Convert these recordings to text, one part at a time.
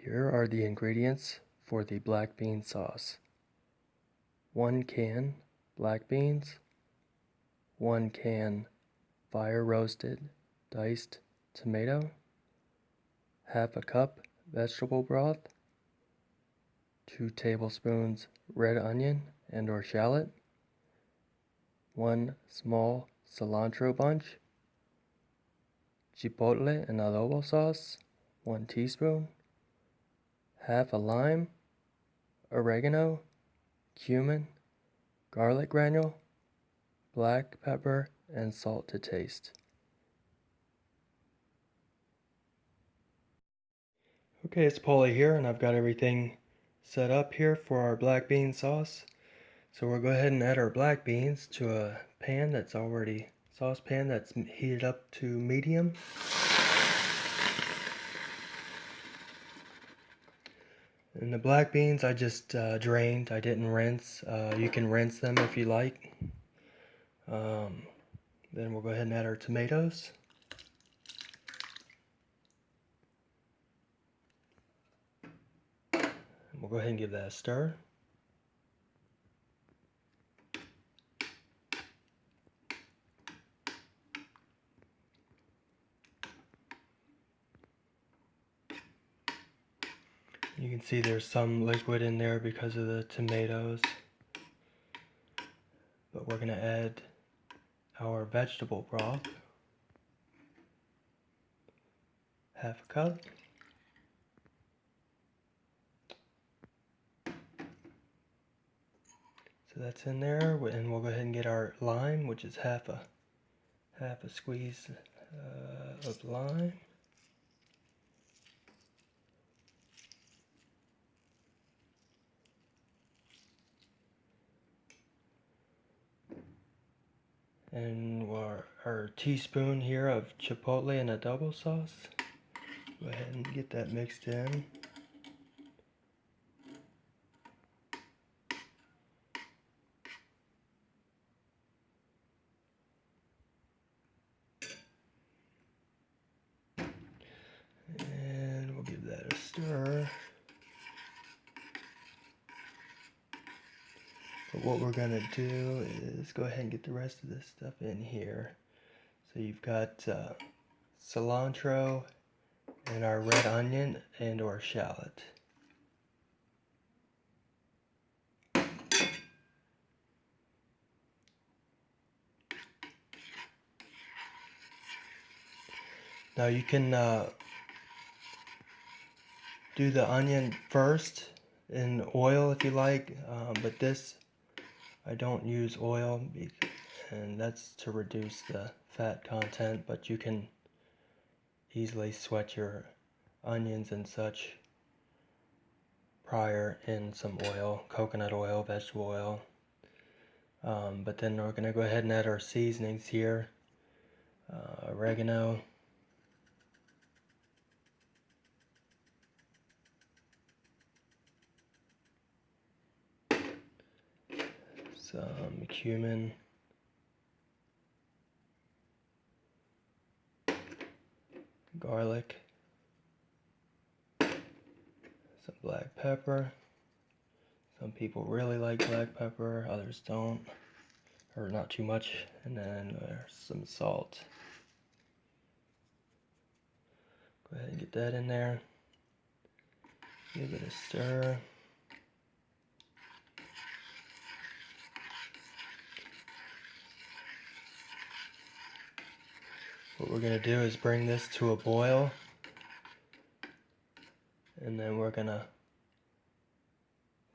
Here are the ingredients for the black bean sauce. 1 can black beans, 1 can fire roasted diced tomato, half a cup vegetable broth, 2 tablespoons red onion and or shallot, 1 small cilantro bunch, Chipotle and adobo sauce, 1 teaspoon, half a lime, oregano, cumin, garlic granule, black pepper, and salt to taste. Okay, it's Paulie here, and I've got everything set up here for our black bean sauce. So we'll go ahead and add our black beans to a pan that's already, saucepan that's heated up to medium. And the black beans I just drained. I didn't rinse. You can rinse them if you like. Then we'll go ahead and add our tomatoes. And we'll go ahead and give that a stir. You can see there's some liquid in there because of the tomatoes. But we're going to add our vegetable broth, half a cup. So that's in there, and we'll go ahead and get our lime, which is half a squeeze of lime. And our teaspoon here of Chipotle and adobo sauce. Go ahead and get that mixed in. And we'll give that a stir. But what we're going to do is go ahead and get the rest of this stuff in here. So you've got cilantro and our red onion and or shallot. Now you can do the onion first in oil if you like, but this I don't use oil, and that's to reduce the fat content, but you can easily sweat your onions and such prior in some oil, coconut oil, vegetable oil. But then we're going to go ahead and add our seasonings here. Oregano, some cumin, garlic, some black pepper. Some people really like black pepper, others don't, or not too much. And then there's some salt. Go ahead and get that in there. Give it a stir. What we're going to do is bring this to a boil, and then we're going to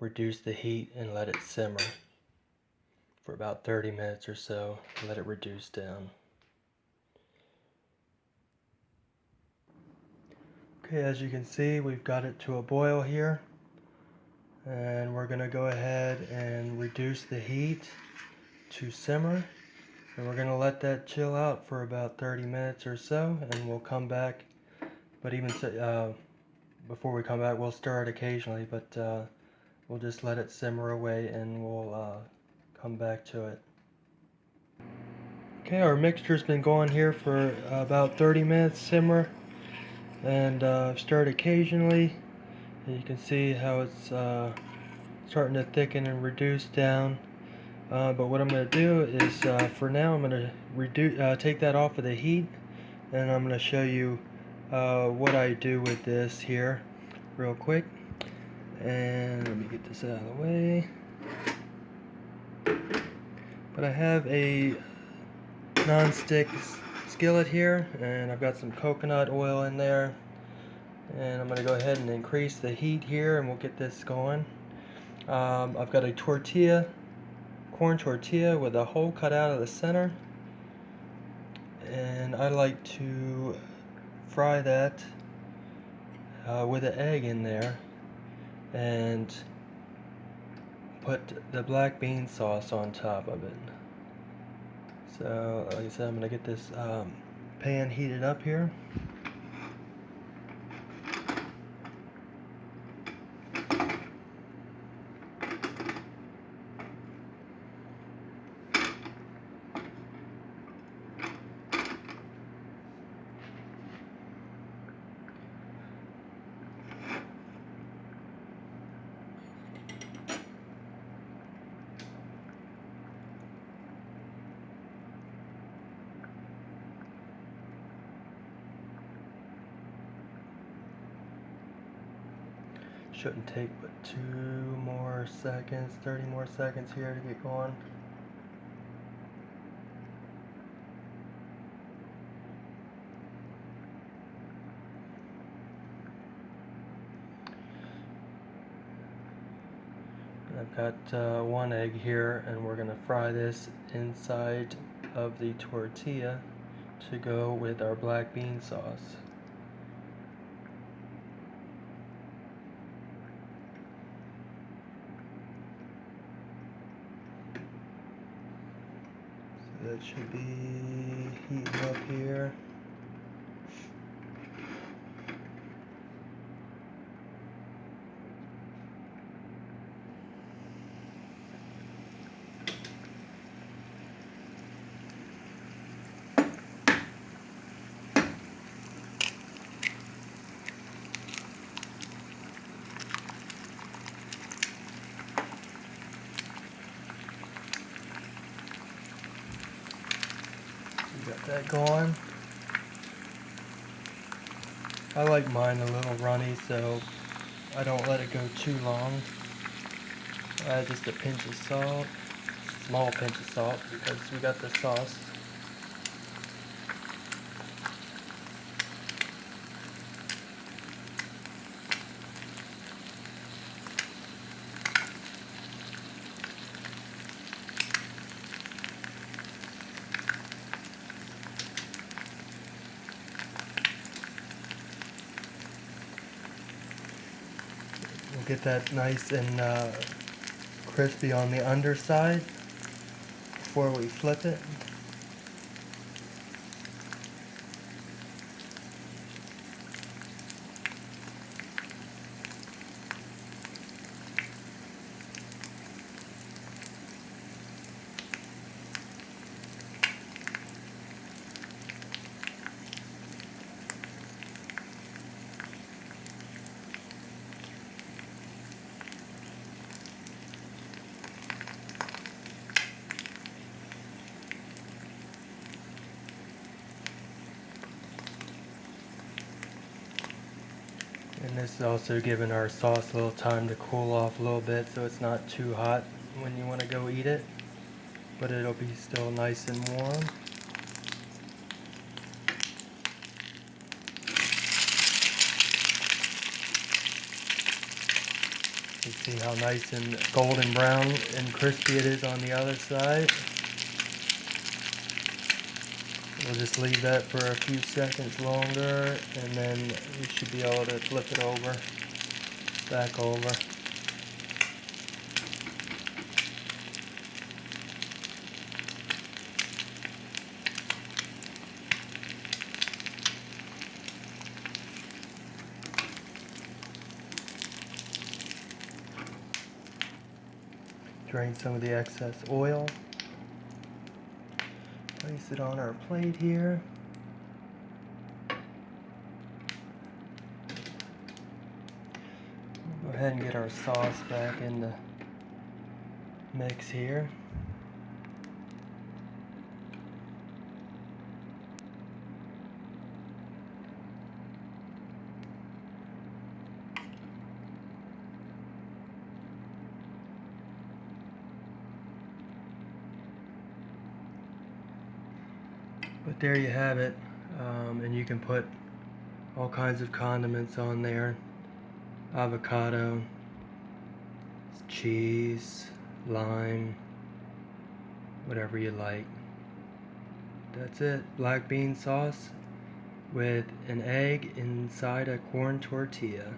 reduce the heat and let it simmer for about 30 minutes or so. Let it reduce down. Okay, as you can see, we've got it to a boil here, and we're going to go ahead and reduce the heat to simmer. And we're going to let that chill out for about 30 minutes or so, and we'll come back. But even before we come back, we'll stir it occasionally, but we'll just let it simmer away, and we'll come back to it. Okay, our mixture's been going here for about 30 minutes, simmer, and stir it occasionally. And you can see how it's starting to thicken and reduce down. But what I'm going to do is, for now, I'm going to take that off of the heat, and I'm going to show you what I do with this here real quick. And let me get this out of the way. But I have a non-stick skillet here, and I've got some coconut oil in there, and I'm going to go ahead and increase the heat here, and we'll get this going. I've got a corn tortilla with a hole cut out of the center, and I like to fry that with an egg in there and put the black bean sauce on top of it. So like I said, I'm going to get this pan heated up here. Shouldn't take but 2 more seconds, 30 more seconds here to get going. I've got 1 egg here, and we're going to fry this inside of the tortilla to go with our black bean sauce. So that should be heating up here. Got that going. I like mine a little runny, so I don't let it go too long. Add just a pinch of salt, small pinch of salt, because we got the sauce. We'll get that nice and crispy on the underside before we flip it. And this is also giving our sauce a little time to cool off a little bit, so it's not too hot when you want to go eat it, but it'll be still nice and warm. You see how nice and golden brown and crispy it is on the other side. We'll just leave that for a few seconds longer, and then we should be able to flip it over, back over. Drain some of the excess oil. Place it on our plate here. ahead and get our sauce back in the mix here. But there you have it, and you can put all kinds of condiments on there: avocado, cheese, lime, whatever you like. That's it. Black bean sauce with an egg inside a corn tortilla.